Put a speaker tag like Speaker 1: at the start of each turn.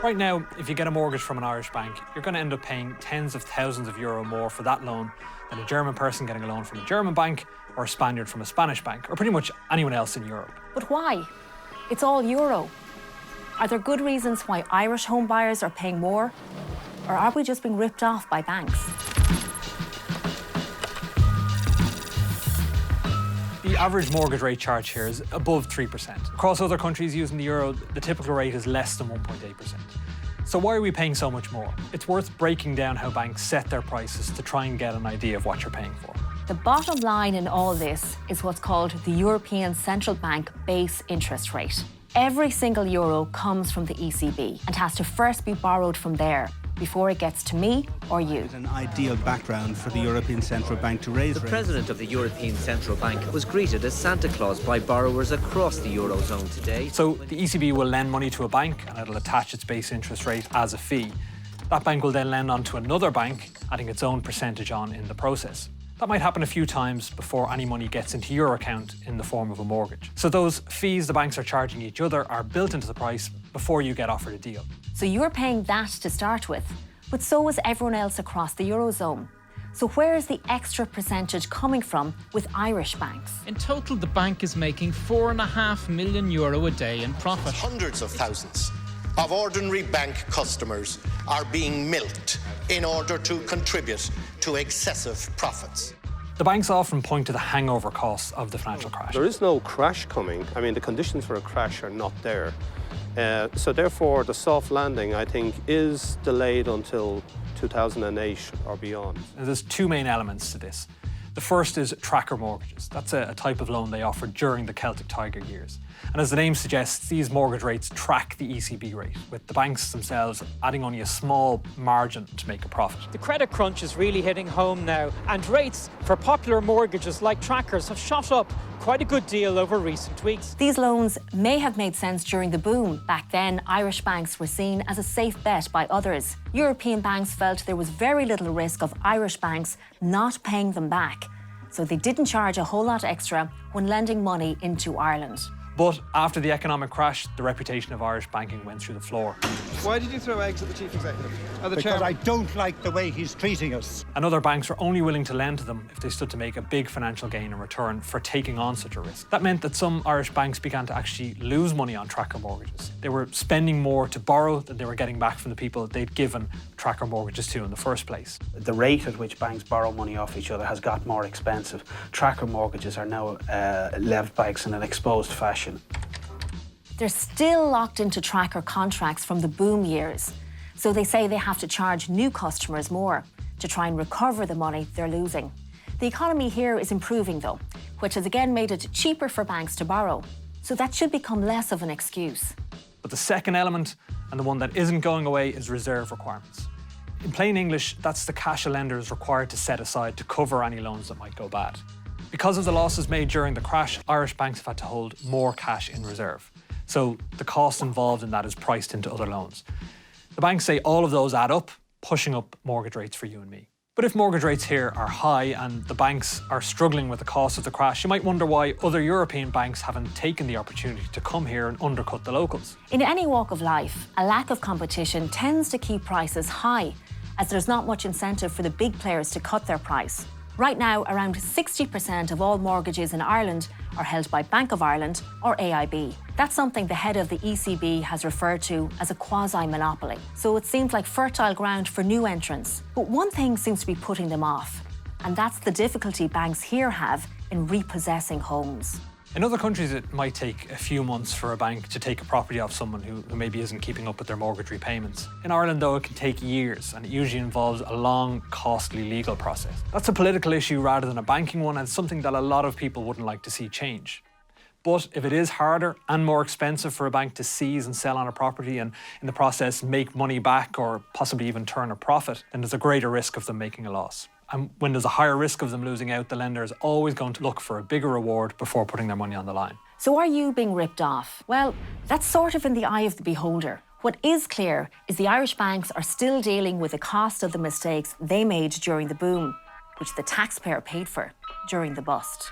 Speaker 1: Right now, if you get a mortgage from an Irish bank, you're going to end up paying tens of thousands of euro more for that loan than a German person getting a loan from a German bank or a Spaniard from a Spanish bank, or pretty much anyone else in Europe.
Speaker 2: But why? It's all euro. Are there good reasons why Irish home buyers are paying more? Or are we just being ripped off by banks?
Speaker 1: The average mortgage rate charge here is above 3%. Across other countries using the euro, the typical rate is less than 1.8%. So why are we paying so much more? It's worth breaking down how banks set their prices to try and get an idea of what you're paying for.
Speaker 2: The bottom line in all this is what's called the European Central Bank base interest rate. Every single euro comes from the ECB and has to first be borrowed from there before it gets to me or you.
Speaker 3: It's an ideal background for the European Central Bank to raise rates.
Speaker 4: The president of the European Central Bank was greeted as Santa Claus by borrowers across the Eurozone today.
Speaker 1: So the ECB will lend money to a bank and it'll attach its base interest rate as a fee. That bank will then lend on to another bank, adding its own percentage on in the process. That might happen a few times before any money gets into your account in the form of a mortgage. So those fees the banks are charging each other are built into the price before you get offered a deal.
Speaker 2: So you're paying that to start with, but so is everyone else across the Eurozone. So where is the extra percentage coming from with Irish banks?
Speaker 5: In total, the bank is making €4.5 million a day in profit.
Speaker 6: Hundreds of thousands of ordinary bank customers are being milked in order to contribute to excessive profits.
Speaker 1: The banks often point to the hangover costs of the financial crash.
Speaker 7: There is no crash coming. I mean, the conditions for a crash are not there. So therefore, the soft landing, I think, is delayed until 2008 or beyond.
Speaker 1: Now, there's two main elements to this. The first is tracker mortgages. That's a type of loan they offered during the Celtic Tiger years. And as the name suggests, these mortgage rates track the ECB rate, with the banks themselves adding only a small margin to make a profit.
Speaker 8: The credit crunch is really hitting home now, and rates for popular mortgages like trackers have shot up quite a good deal over recent weeks.
Speaker 2: These loans may have made sense during the boom. Back then, Irish banks were seen as a safe bet by others. European banks felt there was very little risk of Irish banks not paying them back, so they didn't charge a whole lot extra when lending money into Ireland.
Speaker 1: But after the economic crash, the reputation of Irish banking went through the floor.
Speaker 9: Why did you throw eggs at the chief executive?
Speaker 10: Because I don't like the way he's treating us.
Speaker 1: And other banks were only willing to lend to them if they stood to make a big financial gain in return for taking on such a risk. That meant that some Irish banks began to actually lose money on tracker mortgages. They were spending more to borrow than they were getting back from the people they'd given tracker mortgages to in the first place.
Speaker 11: The rate at which banks borrow money off each other has got more expensive. Tracker mortgages are now leved banks in an exposed fashion.
Speaker 2: They're still locked into tracker contracts from the boom years, so they say they have to charge new customers more to try and recover the money they're losing. The economy here is improving though, which has again made it cheaper for banks to borrow, so that should become less of an excuse.
Speaker 1: But the second element, and the one that isn't going away, is reserve requirements. In plain English, that's the cash a lender is required to set aside to cover any loans that might go bad. Because of the losses made during the crash, Irish banks have had to hold more cash in reserve. So the cost involved in that is priced into other loans. The banks say all of those add up, pushing up mortgage rates for you and me. But if mortgage rates here are high and the banks are struggling with the cost of the crash, you might wonder why other European banks haven't taken the opportunity to come here and undercut the locals.
Speaker 2: In any walk of life, a lack of competition tends to keep prices high, as there's not much incentive for the big players to cut their price. Right now, around 60% of all mortgages in Ireland are held by Bank of Ireland or AIB. That's something the head of the ECB has referred to as a quasi-monopoly. So it seems like fertile ground for new entrants. But one thing seems to be putting them off, and that's the difficulty banks here have in repossessing homes.
Speaker 1: In other countries, it might take a few months for a bank to take a property off someone who maybe isn't keeping up with their mortgage repayments. In Ireland, though, it can take years, and it usually involves a long, costly legal process. That's a political issue rather than a banking one, and something that a lot of people wouldn't like to see change. But if it is harder and more expensive for a bank to seize and sell on a property and in the process make money back or possibly even turn a profit, then there's a greater risk of them making a loss. And when there's a higher risk of them losing out, the lender is always going to look for a bigger reward before putting their money on the line.
Speaker 2: So are you being ripped off? Well, that's sort of in the eye of the beholder. What is clear is the Irish banks are still dealing with the cost of the mistakes they made during the boom, which the taxpayer paid for during the bust.